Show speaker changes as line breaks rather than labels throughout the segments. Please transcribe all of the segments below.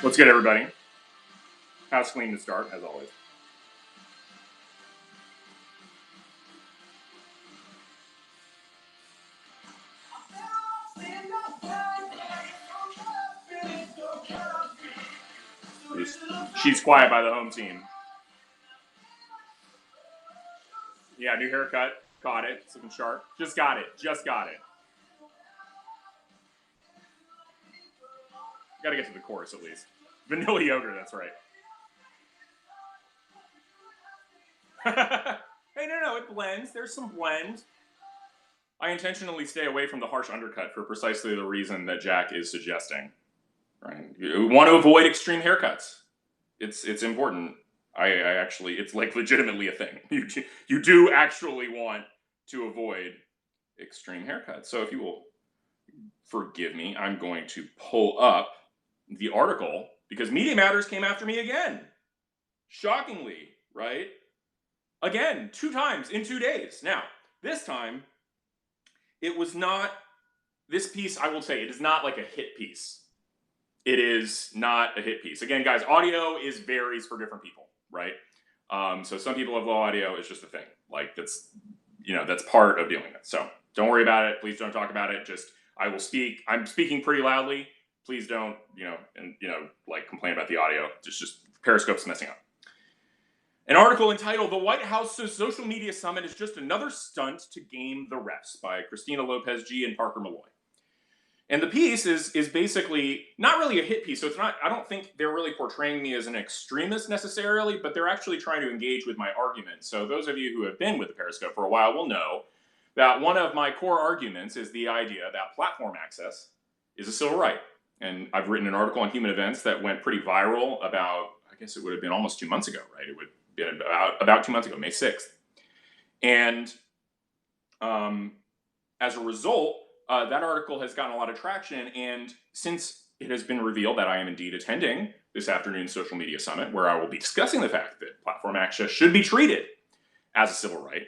What's good, everybody? House clean to start, as always. She's quiet by the home team. Yeah, new haircut. Caught it. It's looking sharp. Just got it. Just got it. Got to get to the chorus at least. Vanilla yogurt, that's right. Hey, no, it blends. There's some blend. I intentionally stay away from the harsh undercut for precisely the reason that Jack is suggesting. Right? You want to avoid extreme haircuts. It's important. I actually, it's like legitimately a thing. You do actually want to avoid extreme haircuts. So if you will forgive me, I'm going to pull up the article because Media Matters came after me again. Shockingly, right? Again, 2 times in 2 days. Now, this time, it was not, this piece, I will say, it is not like a hit piece. It is not a hit piece. Again, guys, audio varies for different people, right? So some people have low audio. It's just a thing. Like that's part of dealing with. So don't worry about it. Please don't talk about it. Just I will speak. I'm speaking pretty loudly. Please don't complain about the audio. Just Periscope's messing up. An article entitled "The White House's Social Media Summit is Just Another Stunt to Game the Refs" by Christina Lopez G and Parker Malloy. And the piece is basically not really a hit piece. So it's not, I don't think they're really portraying me as an extremist necessarily, but they're actually trying to engage with my argument. So those of you who have been with the Periscope for a while will know that one of my core arguments is the idea that platform access is a civil right. And I've written an article on Human Events that went pretty viral about, I guess it would have been almost 2 months ago, right? It would have been about 2 months ago, May 6th. And as a result, that article has gotten a lot of traction, and since it has been revealed that I am indeed attending this afternoon's social media summit, where I will be discussing the fact that platform access should be treated as a civil right,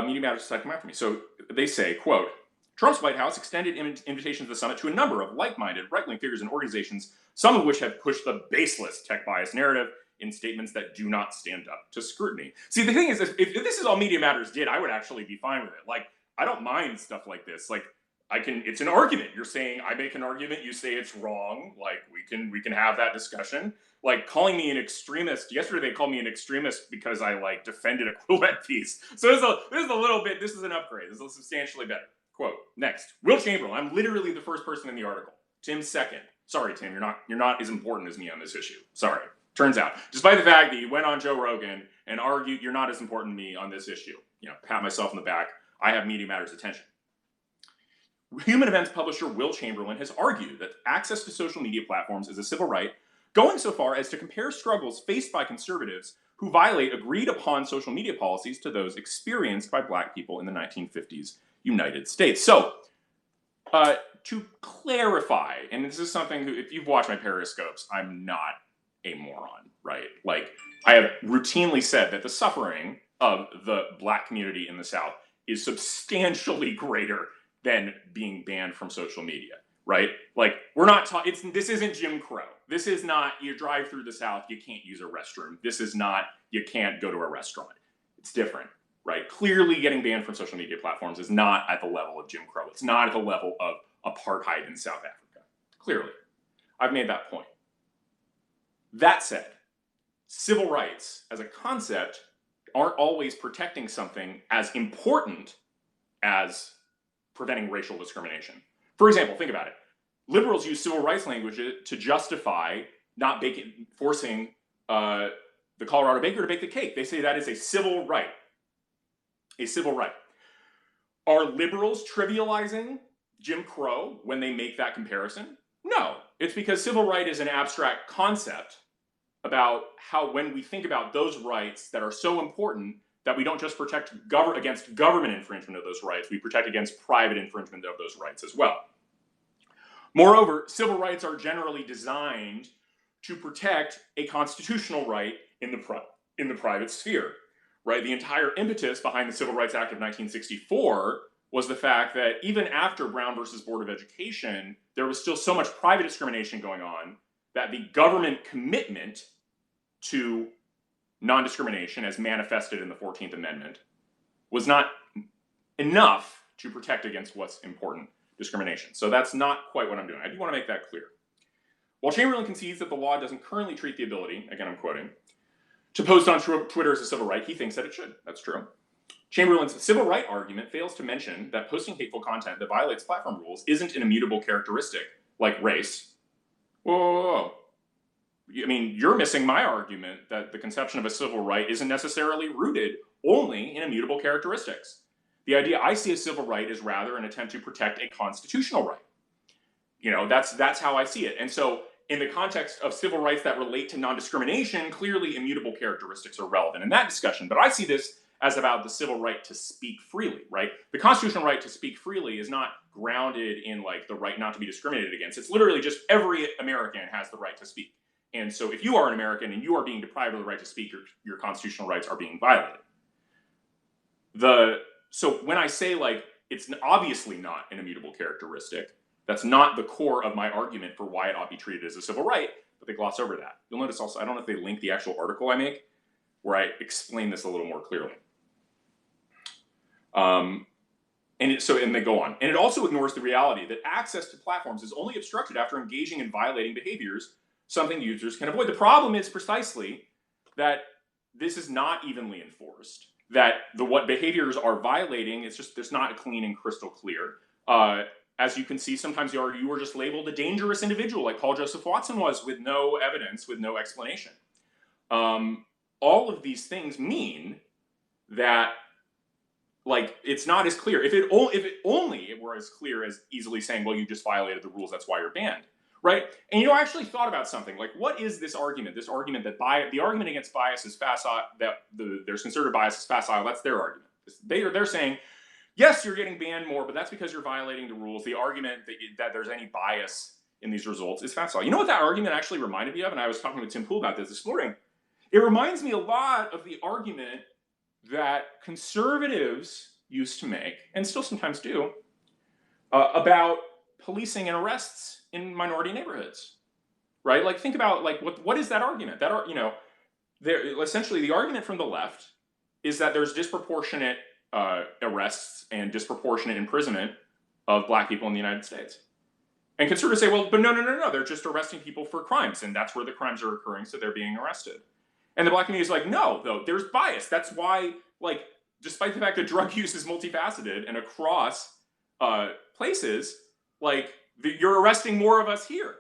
Media Matters decided to come after me. So they say, quote, Trump's White House extended invitations to the summit to a number of like-minded right-wing figures and organizations, some of which have pushed the baseless tech bias narrative in statements that do not stand up to scrutiny. See, the thing is, if this is all Media Matters did, I would actually be fine with it. Like, I don't mind stuff like this. Like, it's an argument. You're saying I make an argument, you say it's wrong. Like we can have that discussion. Like calling me an extremist. Yesterday they called me an extremist because I like defended a Quillette piece. So this is a little bit. This is an upgrade. This is substantially better. Quote next. Will Chamberlain. I'm literally the first person in the article. Tim's second. Sorry, Tim. You're not as important as me on this issue. Sorry. Turns out, despite the fact that you went on Joe Rogan and argued you're not as important to me on this issue. Pat myself in the back. I have Media Matters attention. Human Events publisher Will Chamberlain has argued that access to social media platforms is a civil right, going so far as to compare struggles faced by conservatives who violate agreed upon social media policies to those experienced by Black people in the 1950s United States. So, to clarify, and this is something, if you've watched my Periscopes, I'm not a moron, right? Like, I have routinely said that the suffering of the Black community in the South is substantially greater than being banned from social media, right? Like, we're not this isn't Jim Crow. This is not, you drive through the South, you can't use a restroom. This is not, you can't go to a restaurant. It's different, right? Clearly getting banned from social media platforms is not at the level of Jim Crow. It's not at the level of apartheid in South Africa. Clearly. I've made that point. That said, civil rights as a concept aren't always protecting something as important as preventing racial discrimination. For example, think about it. Liberals use civil rights language to justify not forcing the Colorado baker to bake the cake. They say that is a civil right. A civil right. Are liberals trivializing Jim Crow when they make that comparison? No. It's because civil right is an abstract concept about how, when we think about those rights that are so important, that we don't just protect against government infringement of those rights, we protect against private infringement of those rights as well. Moreover, civil rights are generally designed to protect a constitutional right in the private sphere, right? The entire impetus behind the Civil Rights Act of 1964 was the fact that even after Brown versus Board of Education, there was still so much private discrimination going on that the government commitment to non-discrimination as manifested in the 14th Amendment was not enough to protect against what's important, discrimination. So that's not quite what I'm doing. I do want to make that clear. While Chamberlain concedes that the law doesn't currently treat the ability, again I'm quoting, to post on Twitter as a civil right, he thinks that it should. That's true. Chamberlain's civil right argument fails to mention that posting hateful content that violates platform rules isn't an immutable characteristic, like race. Whoa, whoa, whoa. I mean, you're missing my argument that the conception of a civil right isn't necessarily rooted only in immutable characteristics. The idea I see a civil right is rather an attempt to protect a constitutional right. You know, that's how I see it. And so in the context of civil rights that relate to non-discrimination, clearly immutable characteristics are relevant in that discussion. But I see this as about the civil right to speak freely, right? The constitutional right to speak freely is not grounded in like the right not to be discriminated against. It's literally just every American has the right to speak. And so if you are an American and you are being deprived of the right to speak, your constitutional rights are being violated. So when I say like, it's obviously not an immutable characteristic, that's not the core of my argument for why it ought to be treated as a civil right, but they gloss over that. You'll notice also, I don't know if they link the actual article I make, where I explain this a little more clearly. And they go on. And it also ignores the reality that access to platforms is only obstructed after engaging in violating behaviors, something users can avoid. The problem is precisely that this is not evenly enforced, that what behaviors are violating, it's just, there's not a clean and crystal clear. As you can see, sometimes you were just labeled a dangerous individual, like Paul Joseph Watson was, with no evidence, with no explanation. All of these things mean that, like, it's not as clear. If it only were as clear as easily saying, well, you just violated the rules, that's why you're banned, right? And I actually thought about something, like, what is this argument? This argument that the argument against bias is facile, that there's conservative bias is facile, that's their argument. They're saying, yes, you're getting banned more, but that's because you're violating the rules. The argument that there's any bias in these results is facile. You know what that argument actually reminded me of? And I was talking with Tim Pool about this morning. It reminds me a lot of the argument that conservatives used to make, and still sometimes do, about policing and arrests in minority neighborhoods, right? Like, think about, like, what is that argument? Essentially the argument from the left is that there's disproportionate arrests and disproportionate imprisonment of black people in the United States. And conservatives say, well, but no, they're just arresting people for crimes, and that's where the crimes are occurring, so they're being arrested. And the black community is like, no, though, there's bias. That's why, like, despite the fact that drug use is multifaceted and across places, like, you're arresting more of us here.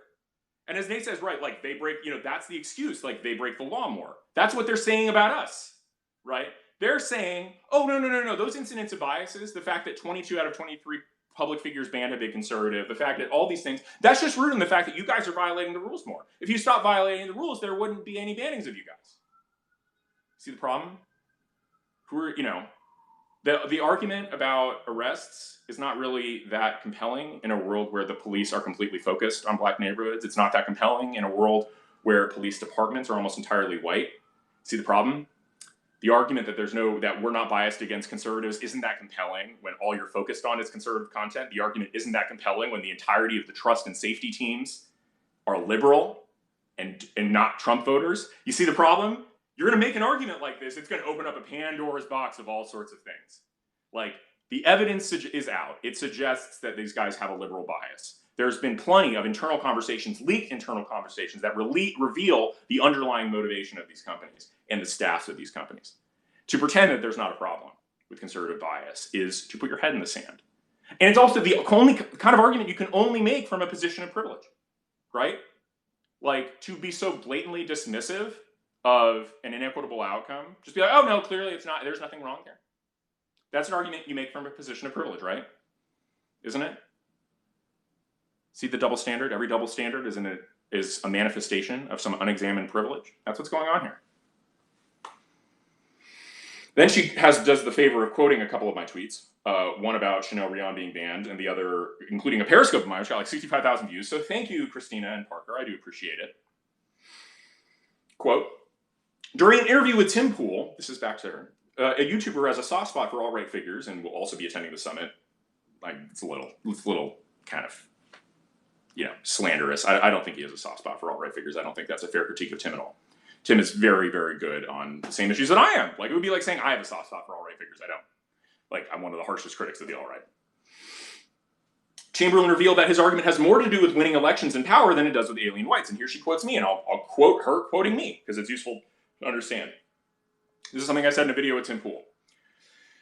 And as Nate says, right, like, they break, that's the excuse, like, they break the law more. That's what they're saying about us, right? They're saying, oh, no, those incidents of biases, the fact that 22 out of 23 public figures banned have been conservative, the fact that all these things, that's just rooted in the fact that you guys are violating the rules more. If you stop violating the rules, there wouldn't be any bannings of you guys. See the problem? The argument about arrests is not really that compelling in a world where the police are completely focused on black neighborhoods. It's not that compelling in a world where police departments are almost entirely white. See the problem? The argument that that we're not biased against conservatives isn't that compelling when all you're focused on is conservative content. The argument isn't that compelling when the entirety of the trust and safety teams are liberal and not Trump voters. You see the problem? You're going to make an argument like this, it's going to open up a Pandora's box of all sorts of things. Like, the evidence is out. It suggests that these guys have a liberal bias. There's been plenty of internal conversations, leaked internal conversations, that reveal the underlying motivation of these companies and the staffs of these companies. To pretend that there's not a problem with conservative bias is to put your head in the sand. And it's also the only kind of argument you can only make from a position of privilege, right? Like, to be so blatantly dismissive of an inequitable outcome, just be like, oh no, clearly it's not, there's nothing wrong here. That's an argument you make from a position of privilege, right? Isn't it? See the double standard? Every double standard is a manifestation of some unexamined privilege. That's what's going on here. Then she does the favor of quoting a couple of my tweets, one about Chanel Rion being banned, and the other, including a Periscope of mine, which got like 65,000 views. So thank you, Christina and Parker. I do appreciate it. Quote, during an interview with Tim Pool, this is back to her, a YouTuber who has a soft spot for alt-right figures and will also be attending the summit. It's a little kind of slanderous. I don't think he has a soft spot for alt-right figures. I don't think that's a fair critique of Tim at all. Tim is very, very good on the same issues that I am. Like, it would be like saying I have a soft spot for alt-right figures. I don't. Like, I'm one of the harshest critics of the alt-right. Chamberlain revealed that his argument has more to do with winning elections and power than it does with alien whites. And here she quotes me, and I'll quote her quoting me, because it's useful to understand. This is something I said in a video with Tim Pool.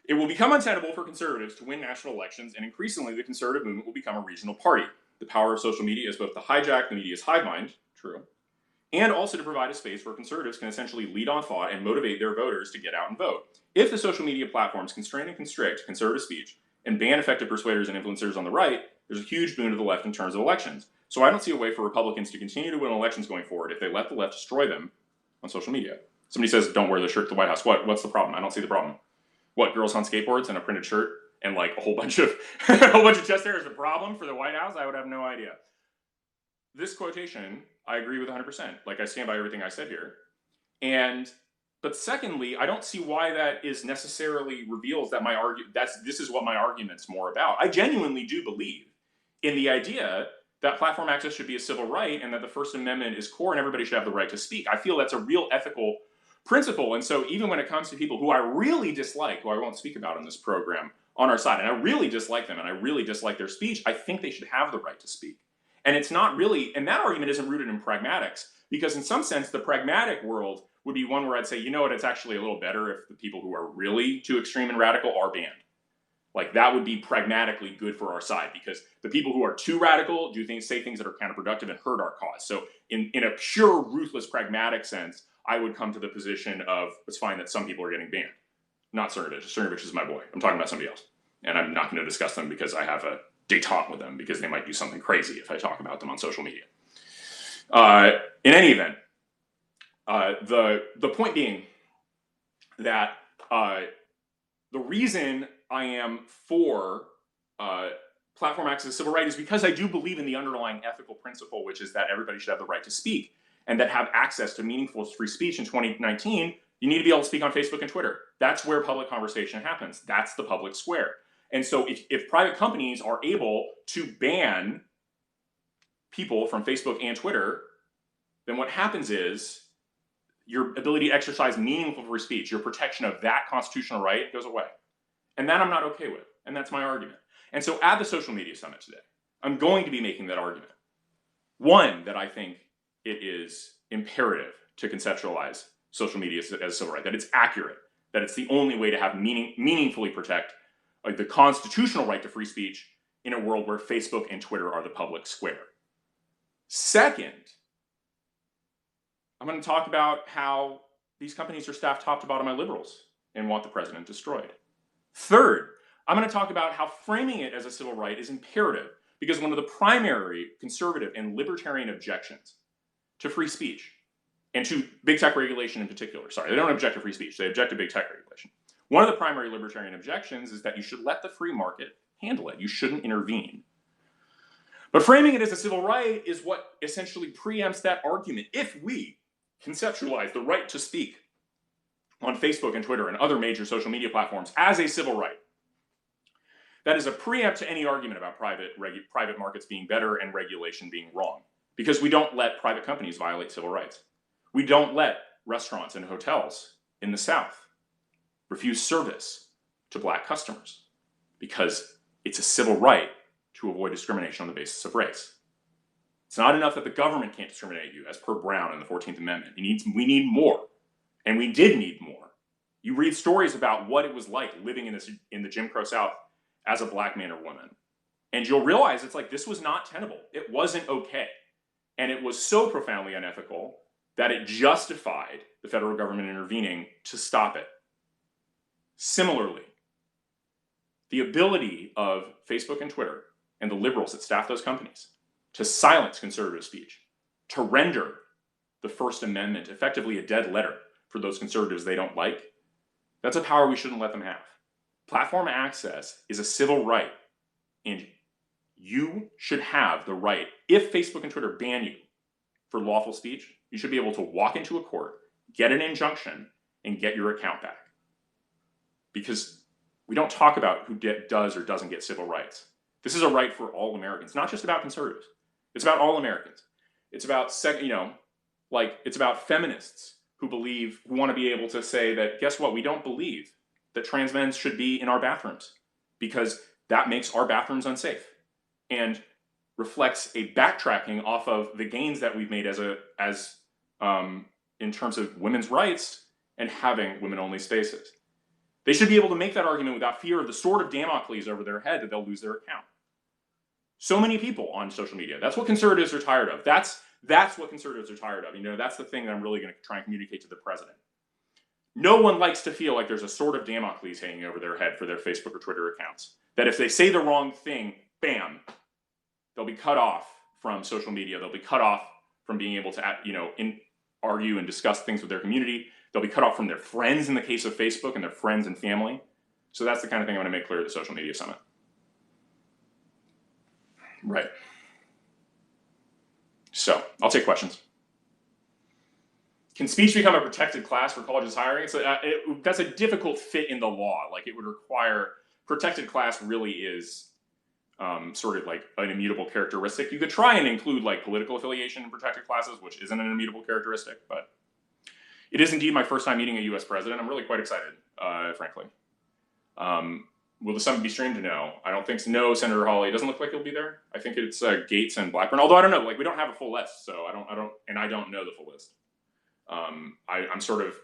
It will become untenable for conservatives to win national elections, and increasingly the conservative movement will become a regional party. The power of social media is both to hijack the media's hive mind, true, and also to provide a space where conservatives can essentially lead on thought and motivate their voters to get out and vote. If the social media platforms constrain and constrict conservative speech and ban effective persuaders and influencers on the right, there's a huge boon to the left in terms of elections. So I don't see a way for Republicans to continue to win elections going forward if they let the left destroy them on social media. Somebody says, don't wear the shirt to the White House. What's the problem? I don't see the problem. What, girls on skateboards and a printed shirt and like a whole bunch of chest hair is the problem for the White House? I would have no idea. This quotation, I agree with 100%. Like, I stand by everything I said here. But secondly, I don't see why that is necessarily reveals that this is what my argument's more about. I genuinely do believe in the idea that platform access should be a civil right and that the First Amendment is core and everybody should have the right to speak. I feel that's a real ethical principle. And so even when it comes to people who I really dislike, who I won't speak about in this program, on our side, and I really dislike them and I really dislike their speech, I think they should have the right to speak. And it's not really, and that argument isn't rooted in pragmatics, because in some sense, the pragmatic world would be one where I'd say, you know what, it's actually a little better if the people who are really too extreme and radical are banned. Like, that would be pragmatically good for our side, because the people who are too radical say things that are counterproductive and hurt our cause. So in a pure, ruthless, pragmatic sense, I would come to the position of, it's fine that some people are getting banned. Not Cernovich. Cernovich is my boy. I'm talking about somebody else. And I'm not going to discuss them because I have a détente with them, because they might do something crazy if I talk about them on social media. In any event, the point being that the reason I am for platform access as a civil right is because I do believe in the underlying ethical principle, which is that everybody should have the right to speak, and that have access to meaningful free speech in 2019, you need to be able to speak on Facebook and Twitter. That's where public conversation happens. That's the public square. And so if private companies are able to ban people from Facebook and Twitter, then what happens is your ability to exercise meaningful free speech, your protection of that constitutional right, goes away. And that I'm not okay with. And that's my argument. And so at the Social Media Summit today, I'm going to be making that argument. One, that I think it is imperative to conceptualize social media as a civil right, that it's accurate, that it's the only way to have meaningfully protect the constitutional right to free speech in a world where Facebook and Twitter are the public square. Second, I'm going to talk about how these companies are staffed top to bottom by liberals and want the president destroyed. Third, I'm going to talk about how framing it as a civil right is imperative, because one of the primary conservative and libertarian objections to free speech, and to big tech regulation in particular, sorry, they don't object to free speech, they object to big tech regulation. One of the primary libertarian objections is that you should let the free market handle it. You shouldn't intervene. But framing it as a civil right is what essentially preempts that argument. If we conceptualize the right to speak on Facebook and Twitter and other major social media platforms as a civil right, that is a preempt to any argument about private markets being better and regulation being wrong. Because we don't let private companies violate civil rights. We don't let restaurants and hotels in the South refuse service to black customers, because it's a civil right to avoid discrimination on the basis of race. It's not enough that the government can't discriminate you, as per Brown in the 14th Amendment. We need more. And we did need more. You read stories about what it was like living in the Jim Crow South as a black man or woman, and you'll realize it's like, this was not tenable. It wasn't okay. And it was so profoundly unethical that it justified the federal government intervening to stop it. Similarly, the ability of Facebook and Twitter and the liberals that staff those companies to silence conservative speech, to render the First Amendment effectively a dead letter for those conservatives they don't like, that's a power we shouldn't let them have. Platform access is a civil right, and you should have the right, if Facebook and Twitter ban you for lawful speech, you should be able to walk into a court, get an injunction, and get your account back. Because we don't talk about who does or doesn't get civil rights. This is a right for all Americans, not just about conservatives. It's about all Americans. It's about it's about feminists who want to be able to say that, guess what, we don't believe that trans men should be in our bathrooms because that makes our bathrooms unsafe and reflects a backtracking off of the gains that we've made in terms of women's rights and having women-only spaces. They should be able to make that argument without fear of the sword of Damocles over their head that they'll lose their account. So many people on social media. That's what conservatives are tired of. That's what conservatives are tired of. That's the thing that I'm really going to try and communicate to the president. No one likes to feel like there's a sword of Damocles hanging over their head for their Facebook or Twitter accounts. That if they say the wrong thing, bam, they'll be cut off from social media. They'll be cut off from being able to, argue and discuss things with their community. They'll be cut off from their friends in the case of Facebook and their friends and family. So that's the kind of thing I want to make clear at the Social Media Summit. Right. So I'll take questions. Can speech become a protected class for colleges hiring? That's a difficult fit in the law. Like, it would require, protected class really is sort of like an immutable characteristic. You could try and include like political affiliation in protected classes, which isn't an immutable characteristic, but it is indeed my first time meeting a US president. I'm really quite excited, frankly. Will the summit be streamed? No. I don't think so. No, Senator Hawley. It doesn't look like he'll be there. I think it's Gates and Blackburn. Although I don't know. Like, we don't have a full list, so I don't know the full list. I'm sort of,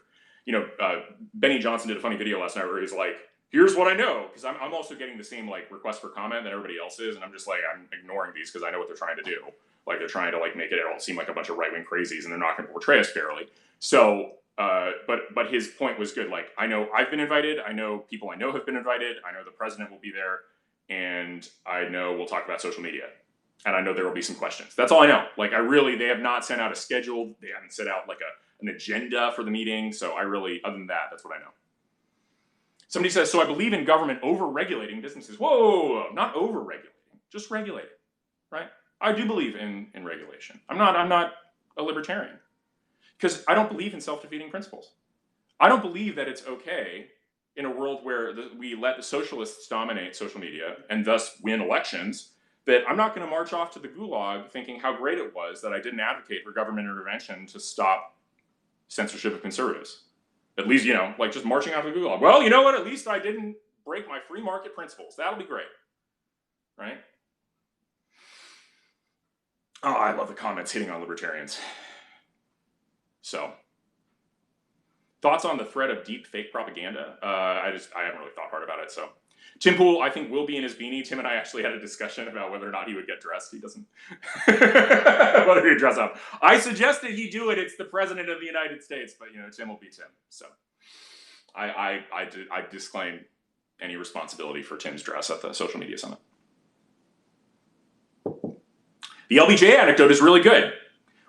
Benny Johnson did a funny video last night where he's like, here's what I know, because I'm also getting the same like request for comment that everybody else is, and I'm just like, I'm ignoring these because I know what they're trying to do. Like, they're trying to like make it all seem like a bunch of right-wing crazies, and they're not going to portray us fairly. So, but his point was good. Like, I know I've been invited. I know people I know have been invited. I know the president will be there, and I know we'll talk about social media, and I know there will be some questions. That's all I know. Like, they have not sent out a schedule. They haven't set out like an agenda for the meeting. So other than that, that's what I know. Somebody says, so I believe in government over-regulating businesses. Whoa, not over-regulating, just regulating, right? I do believe in regulation. I'm not a libertarian because I don't believe in self-defeating principles. I don't believe that it's okay in a world where we let the socialists dominate social media and thus win elections, that I'm not going to march off to the gulag thinking how great it was that I didn't advocate for government intervention to stop censorship of conservatives. At least, like just marching out to the gulag. Well, you know what? At least I didn't break my free market principles. That'll be great, right? Oh, I love the comments hitting on libertarians. So, thoughts on the threat of deep fake propaganda? I haven't really thought hard about it. So, Tim Pool, I think, will be in his beanie. Tim and I actually had a discussion about whether or not he would get dressed. He doesn't. Whether he'd dress up. I suggested he do it. It's the president of the United States, but Tim will be Tim. So, I disclaim any responsibility for Tim's dress at the Social Media Summit. The LBJ anecdote is really good,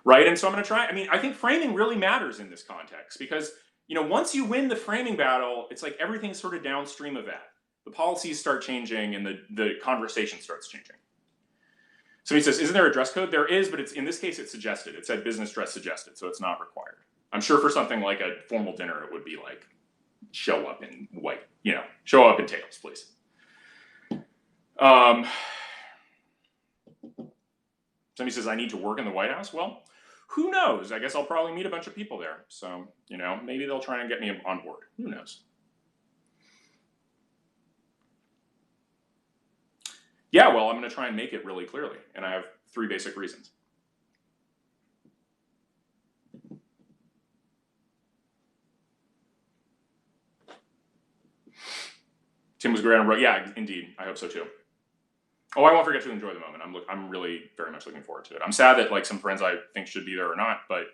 right? And so I'm going to try. I think framing really matters in this context because, once you win the framing battle, it's like everything's sort of downstream of that. The policies start changing and the conversation starts changing. So he says, isn't there a dress code? There is, but in this case, it's suggested. It said business dress suggested, so it's not required. I'm sure for something like a formal dinner, it would be like, show up in white, show up in tails, please. Somebody says, I need to work in the White House. Well, who knows? I guess I'll probably meet a bunch of people there. So, maybe they'll try and get me on board. Who knows? Yeah, well, I'm going to try and make it really clearly. And I have 3 basic reasons. Tim was great on road. Yeah, indeed. I hope so too. Oh, I won't forget to enjoy the moment. I'm really very much looking forward to it. I'm sad that like some friends I think should be there or not, but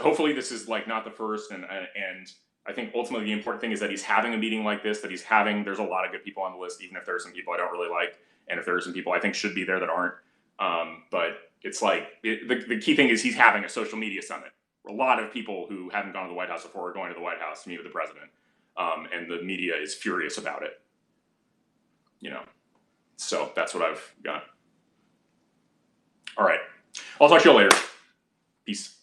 hopefully this is like not the first. And I think ultimately the important thing is that he's having a meeting like this. There's a lot of good people on the list, even if there are some people I don't really like, and if there are some people I think should be there that aren't. But it's like the key thing is he's having a social media summit. A lot of people who haven't gone to the White House before are going to the White House to meet with the president, and the media is furious about it. So that's what I've got. All right. I'll talk to you later. Peace.